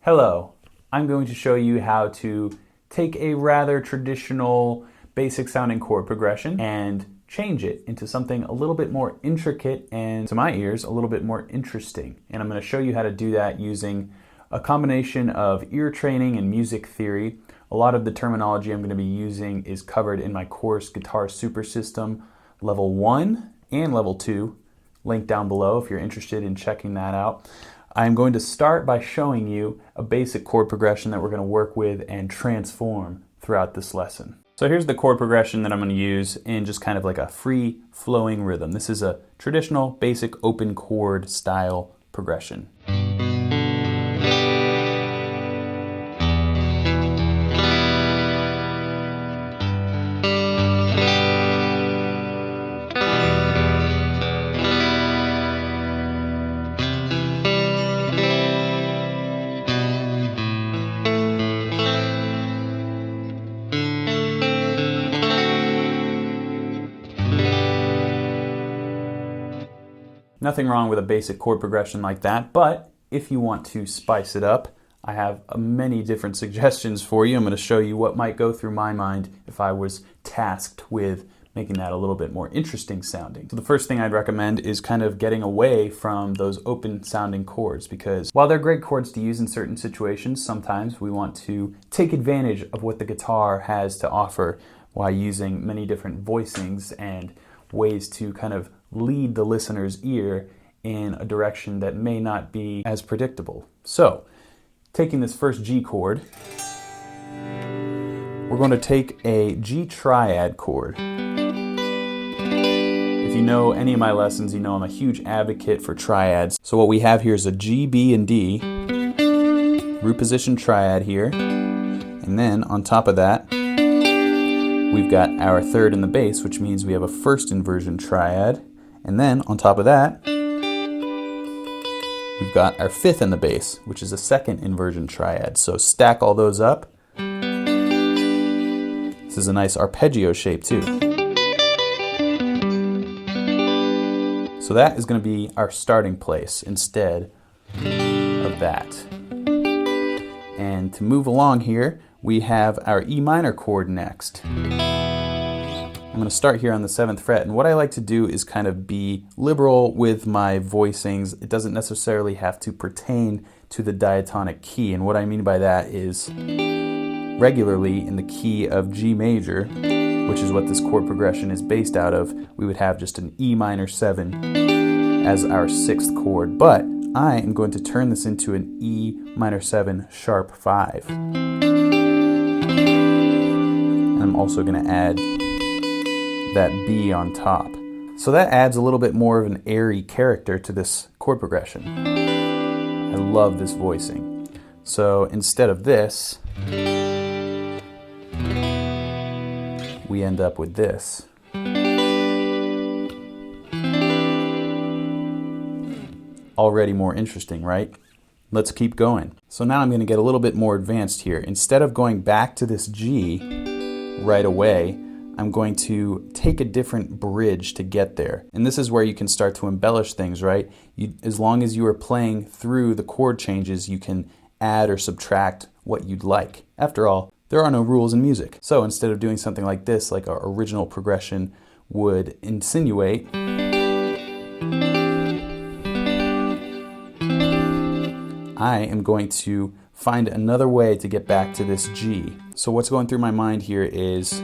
Hello, I'm going to show you how to take a rather traditional basic sounding chord progression and change it into something a little bit more intricate and, to my ears, a little bit more interesting. And I'm going to show you how to do that using a combination of ear training and music theory. A lot of the terminology I'm going to be using is covered in my course, Guitar Super System Level 1 and Level 2, linked down below if you're interested in checking that out. I'm going to start by showing you a basic chord progression that we're going to work with and transform throughout this lesson. So here's the chord progression that I'm going to use in just kind of like a free flowing rhythm. This is a traditional basic open chord style progression. Nothing wrong with a basic chord progression like that, but if you want to spice it up, I have many different suggestions for you. I'm going to show you what might go through my mind if I was tasked with making that a little bit more interesting sounding. So the first thing I'd recommend is kind of getting away from those open sounding chords, because while they're great chords to use in certain situations, sometimes we want to take advantage of what the guitar has to offer while using many different voicings and ways to kind of lead the listener's ear in a direction that may not be as predictable. So, taking this first G chord, we're going to take a G triad chord. If you know any of my lessons, you know I'm a huge advocate for triads. So what we have here is a G, B, and D, root position triad here, and then on top of that, we've got our third in the bass, which means we have a first inversion triad. And then on top of that, we've got our fifth in the bass, which is a second inversion triad. So stack all those up. This is a nice arpeggio shape too. So that is going to be our starting place instead of that. And to move along here, we have our E minor chord next. I'm going to start here on the 7th fret, and what I like to do is kind of be liberal with my voicings. It doesn't necessarily have to pertain to the diatonic key, and what I mean by that is regularly in the key of G major, which is what this chord progression is based out of, we would have just an E minor 7 as our 6th chord, but I am going to turn this into an E minor 7 sharp 5. And I'm also going to add that B on top. So that adds a little bit more of an airy character to this chord progression. I love this voicing. So instead of this, we end up with this. Already more interesting, right? Let's keep going. So now I'm going to get a little bit more advanced here. Instead of going back to this G right away, I'm going to take a different bridge to get there. And this is where you can start to embellish things, right? As long as you are playing through the chord changes, you can add or subtract what you'd like. After all, there are no rules in music. So instead of doing something like this, like our original progression would insinuate, I am going to find another way to get back to this G. So what's going through my mind here is,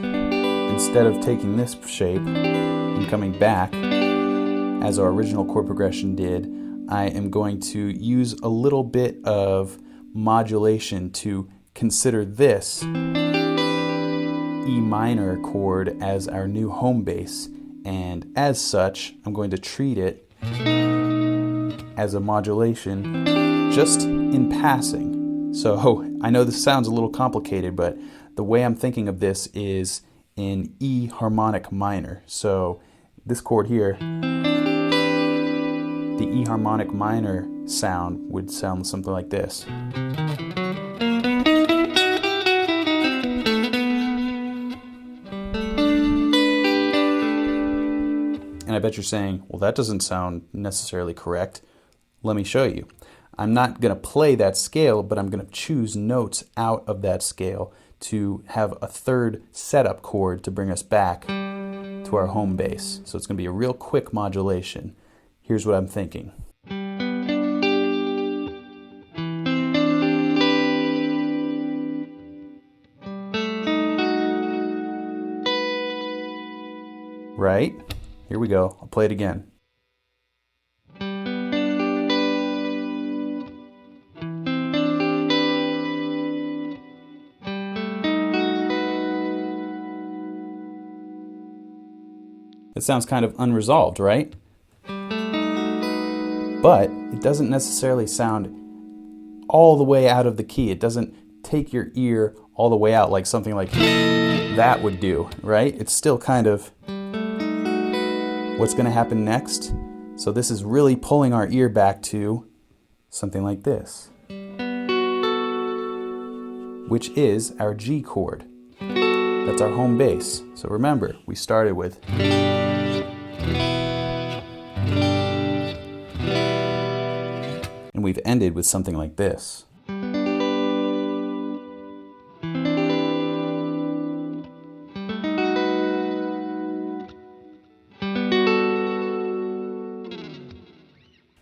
instead of taking this shape and coming back as our original chord progression did, I am going to use a little bit of modulation to consider this E minor chord as our new home base, and as such, I'm going to treat it as a modulation just in passing. So I know this sounds a little complicated, but the way I'm thinking of this is in E harmonic minor. So this chord here, the E harmonic minor sound would sound something like this. And I bet you're saying, well, that doesn't sound necessarily correct. Let me show you. I'm not going to play that scale, but I'm going to choose notes out of that scale to have a third setup chord to bring us back to our home bass. So it's going to be a real quick modulation. Here's what I'm thinking. Right? Here we go. I'll play it again. It sounds kind of unresolved, right? But it doesn't necessarily sound all the way out of the key. It doesn't take your ear all the way out like something like that would do, right? It's still kind of what's going to happen next. So this is really pulling our ear back to something like this, which is our G chord. That's our home bass. So remember, we started with and we've ended with something like this.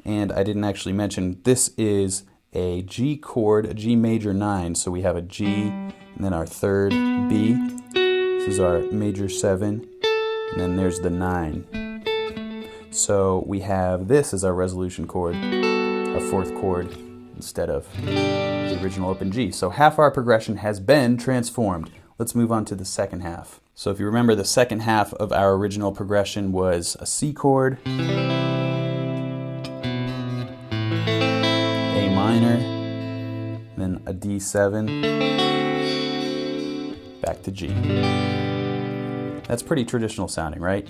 And I didn't actually mention, this is a G chord, a G major 9. So we have a G and then our third B. This is our major 7, and then there's the 9. So we have this as our resolution chord, our fourth chord, instead of the original open G. So half our progression has been transformed. Let's move on to the second half. So if you remember, the second half of our original progression was a C chord, A minor, then a D7, back to G. That's pretty traditional sounding, right?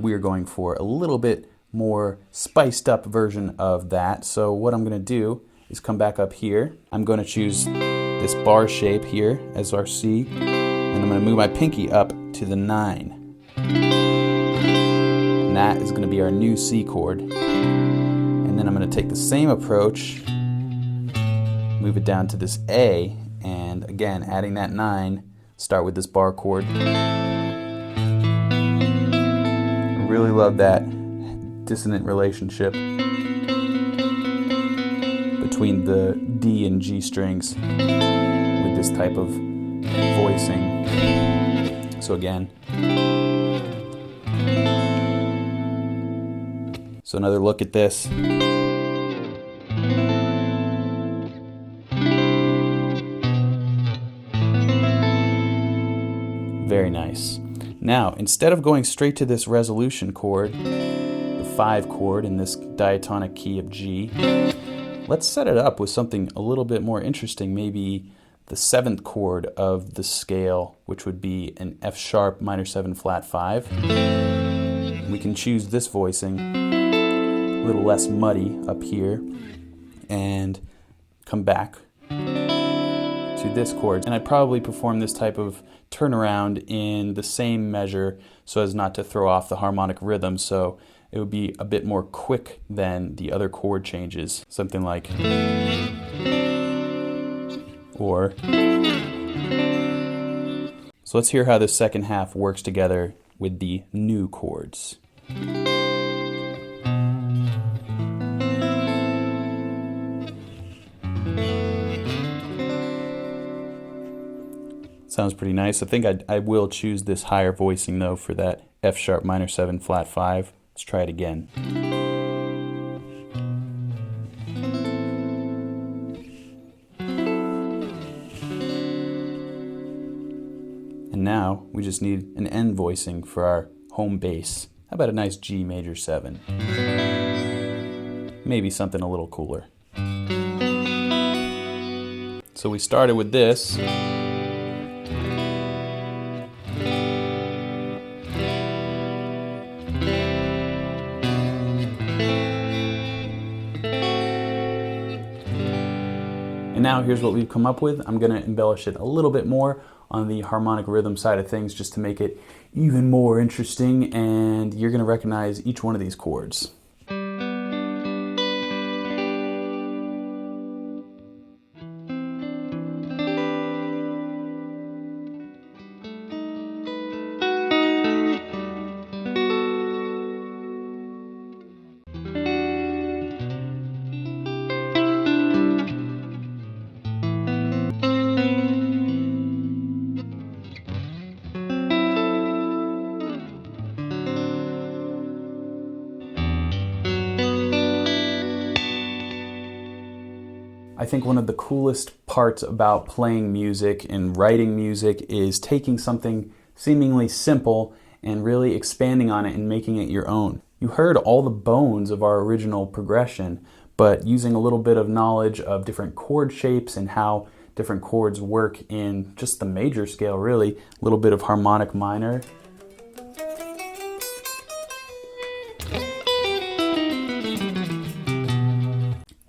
We are going for a little bit more spiced up version of that. So what I'm going to do is come back up here. I'm going to choose this bar shape here as our C, and I'm going to move my pinky up to the 9. And that is going to be our new C chord. And then I'm going to take the same approach, move it down to this A, and again, adding that 9, start with this bar chord. I really love that dissonant relationship between the D and G strings with this type of voicing. So again, so another look at this. Very nice. Now, instead of going straight to this resolution chord, the 5 chord in this diatonic key of G, let's set it up with something a little bit more interesting, maybe the 7th chord of the scale, which would be an F sharp minor 7 flat 5. We can choose this voicing, a little less muddy up here, and come back to this chord. And I'd probably perform this type of turnaround in the same measure so as not to throw off the harmonic rhythm, so it would be a bit more quick than the other chord changes. Something like, or. So let's hear how the second half works together with the new chords. Sounds pretty nice. I think I will choose this higher voicing though for that F sharp minor 7 flat 5. Let's try it again. And now we just need an end voicing for our home bass. How about a nice G major 7? Maybe something a little cooler. So we started with this. And now here's what we've come up with. I'm going to embellish it a little bit more on the harmonic rhythm side of things just to make it even more interesting, and you're going to recognize each one of these chords. I think one of the coolest parts about playing music and writing music is taking something seemingly simple and really expanding on it and making it your own. You heard all the bones of our original progression, but using a little bit of knowledge of different chord shapes and how different chords work in just the major scale, really, a little bit of harmonic minor.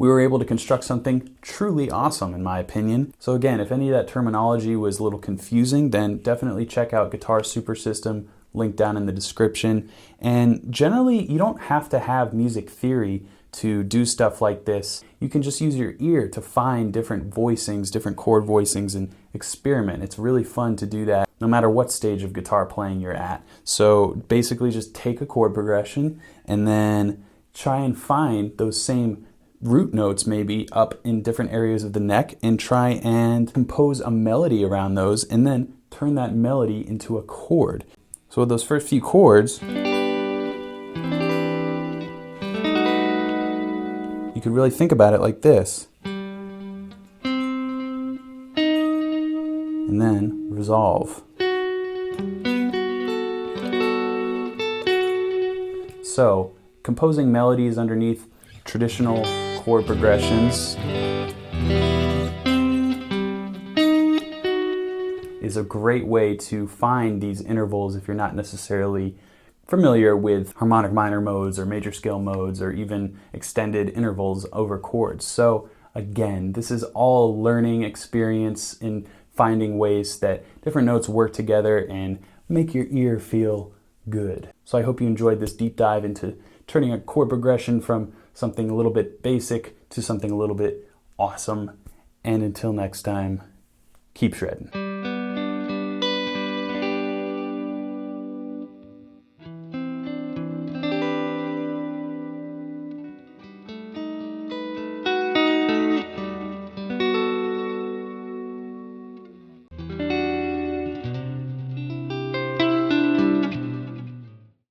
We were able to construct something truly awesome, in my opinion. So again, if any of that terminology was a little confusing, then definitely check out Guitar Super System, link down in the description. And generally, you don't have to have music theory to do stuff like this. You can just use your ear to find different voicings, different chord voicings, and experiment. It's really fun to do that no matter what stage of guitar playing you're at. So basically just take a chord progression and then try and find those same root notes maybe up in different areas of the neck and try and compose a melody around those and then turn that melody into a chord. So with those first few chords, you could really think about it like this. And then resolve. So composing melodies underneath traditional chord progressions is a great way to find these intervals if you're not necessarily familiar with harmonic minor modes or major scale modes or even extended intervals over chords. So again, this is all learning experience in finding ways that different notes work together and make your ear feel good. So I hope you enjoyed this deep dive into turning a chord progression from something a little bit basic to something a little bit awesome. And until next time, keep shredding.